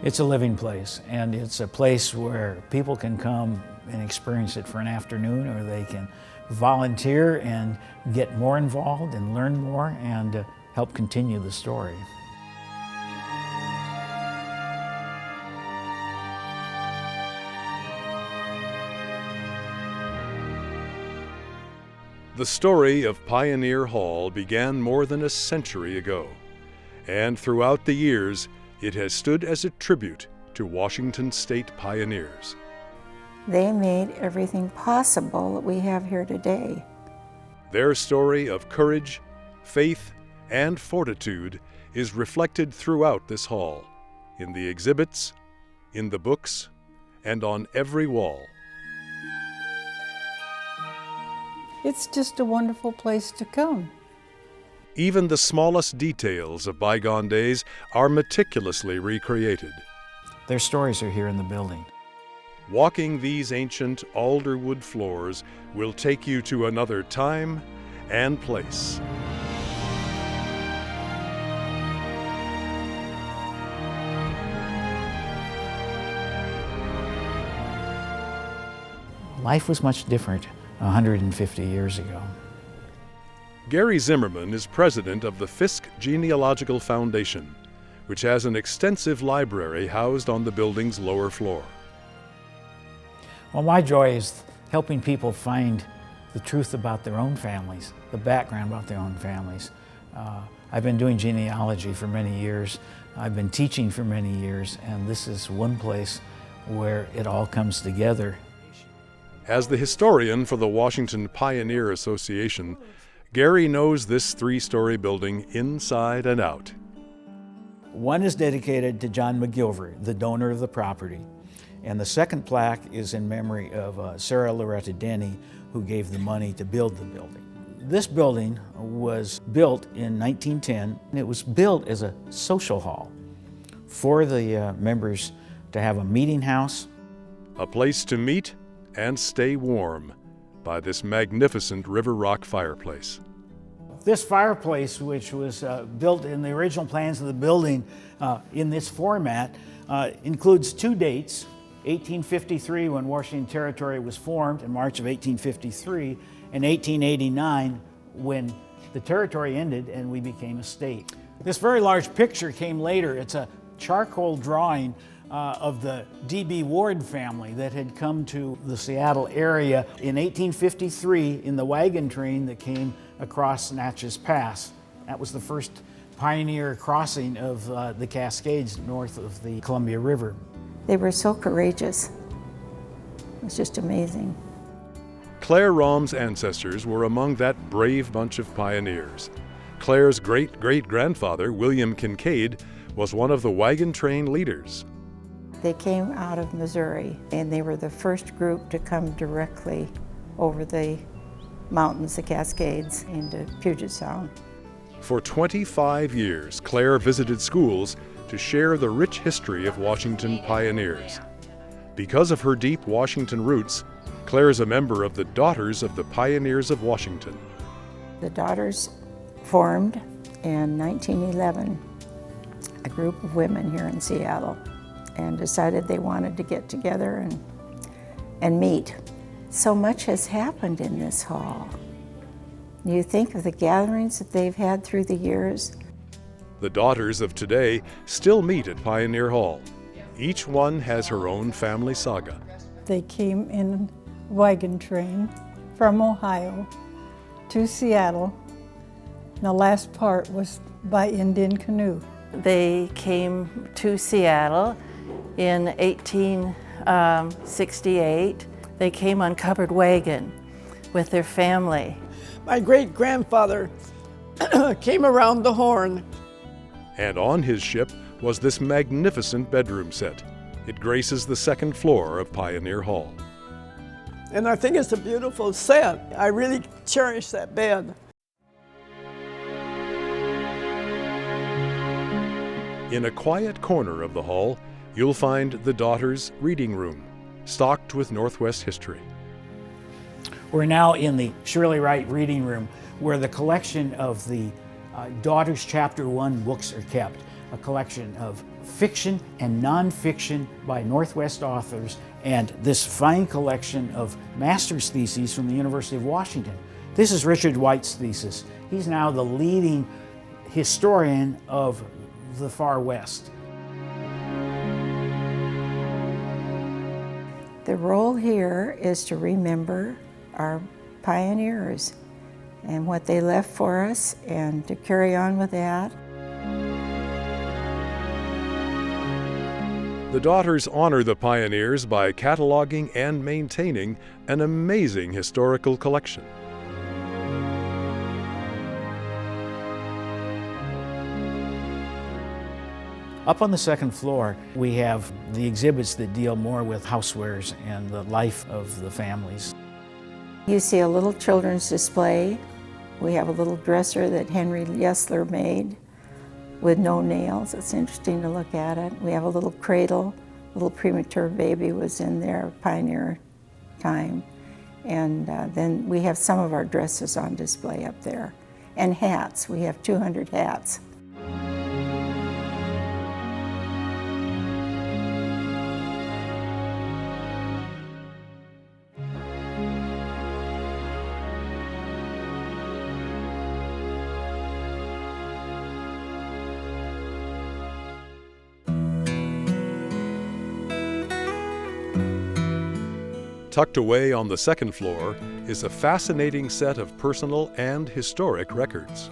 It's a living place, and it's a place where people can come and experience it for an afternoon, or they can volunteer and get more involved and learn more and help continue the story. The story of Pioneer Hall began more than a century ago, and throughout the years, it has stood as a tribute to Washington State pioneers. They made everything possible that we have here today. Their story of courage, faith, and fortitude is reflected throughout this hall, in the exhibits, in the books, and on every wall. It's just a wonderful place to come. Even the smallest details of bygone days are meticulously recreated. Their stories are here in the building. Walking these ancient alderwood floors will take you to another time and place. Life was much different 150 years ago. Gary Zimmerman is president of the Fisk Genealogical Foundation, which has an extensive library housed on the building's lower floor. Well, my joy is helping people find the truth about their own families, the background about their own families. I've been doing genealogy for many years. I've been teaching for many years, and this is one place where it all comes together. As the historian for the Washington Pioneer Association, Gary knows this three-story building inside and out. One is dedicated to John McGilvery, the donor of the property, and the second plaque is in memory of Sarah Loretta Denny, who gave the money to build the building. This building was built in 1910, and it was built as a social hall for the members to have a meeting house. A place to meet and stay warm by this magnificent river rock fireplace. This fireplace, which was built in the original plans of the building in this format, includes two dates: 1853, when Washington Territory was formed in March of 1853, and 1889, when the territory ended and we became a state. This very large picture came later. It's a charcoal drawing of the D.B. Ward family that had come to the Seattle area in 1853 in the wagon train that came across Natchez Pass. That was the first pioneer crossing of the Cascades north of the Columbia River. They were so courageous. It was just amazing. Claire Rahm's ancestors were among that brave bunch of pioneers. Claire's great-great-grandfather, William Kincaid, was one of the wagon train leaders. They came out of Missouri, and they were the first group to come directly over the mountains, the Cascades, into Puget Sound. For 25 years, Claire visited schools to share the rich history of Washington pioneers. Because of her deep Washington roots, Claire is a member of the Daughters of the Pioneers of Washington. The Daughters formed in 1911 a group of women here in Seattle and decided they wanted to get together and meet. So much has happened in this hall. You think of the gatherings that they've had through the years. The daughters of today still meet at Pioneer Hall. Each one has her own family saga. They came in a wagon train from Ohio to Seattle. And the last part was by Indian canoe. They came to Seattle in 1868. They came on covered wagon with their family. My great-grandfather came around the Horn. And on his ship was this magnificent bedroom set. It graces the second floor of Pioneer Hall. And I think it's a beautiful set. I really cherish that bed. In a quiet corner of the hall, you'll find the Daughters' reading room, stocked with Northwest history. We're now in the Shirley Wright reading room, where the collection of the Daughters Chapter 1 books are kept. a collection of fiction and nonfiction by Northwest authors, and this fine collection of master's theses from the University of Washington. This is Richard White's thesis. He's now the leading historian of the Far West. The role here is to remember our pioneers and what they left for us, and to carry on with that. The daughters honor the pioneers by cataloging and maintaining an amazing historical collection. Up on the second floor, we have the exhibits that deal more with housewares and the life of the families. You see a little children's display. We have a little dresser that Henry Yesler made with no nails. It's interesting to look at it. We have a little cradle. A little premature baby was in there, pioneer time. And then we have some of our dresses on display up there. And hats. We have 200 hats. Tucked away on the second floor is a fascinating set of personal and historic records.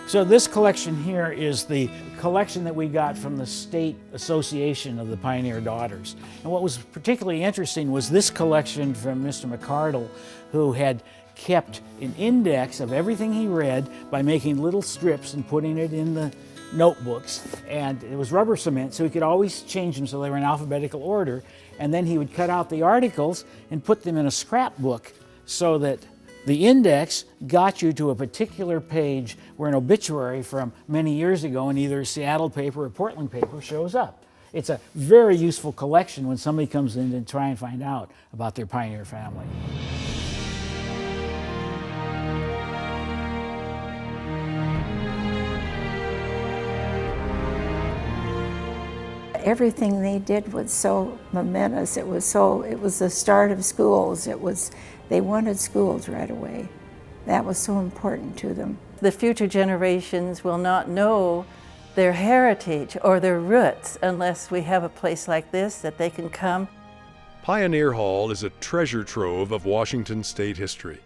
So this collection here is the collection that we got from the State Association of the Pioneer Daughters. And what was particularly interesting was this collection from Mr. McCardle, who had kept an index of everything he read by making little strips and putting it in the notebooks. And it was rubber cement, so he could always change them so they were in alphabetical order. And then he would cut out the articles and put them in a scrapbook so that the index got you to a particular page where an obituary from many years ago in either a Seattle paper or Portland paper shows up. It's a very useful collection when somebody comes in to try and find out about their pioneer family. Everything they did was so momentous. It was the start of schools. They wanted schools right away. That was so important to them. The future generations will not know their heritage or their roots unless we have a place like this that they can come. Pioneer Hall is a treasure trove of Washington state history.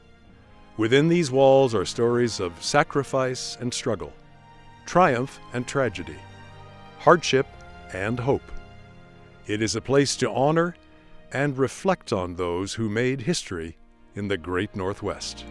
Within these walls are stories of sacrifice and struggle, triumph and tragedy, hardship and hope. It is a place to honor and reflect on those who made history in the Great Northwest.